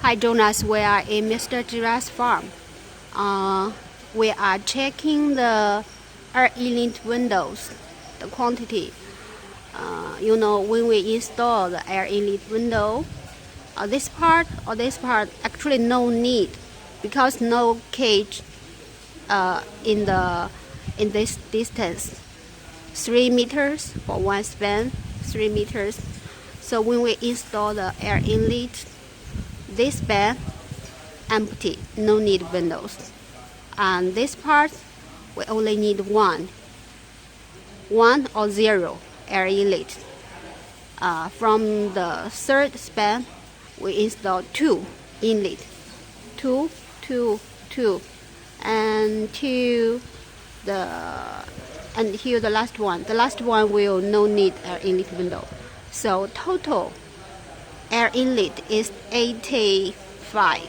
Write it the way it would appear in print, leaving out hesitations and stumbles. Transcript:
Hi Jonas, we are in Mr. Gira's farm. We are checking the air inlet windows, the quantity. When we install the air inlet window, this part actually no need, because no cage in this distance. 3 meters for one span, 3 meters. So when we install the air inlet, this span empty, no need windows. And this part, we only need one or zero air inlet. From the third span, we install 2 inlet, two, and here the last one. The last one will no need air inlet window. So total air inlet is 85.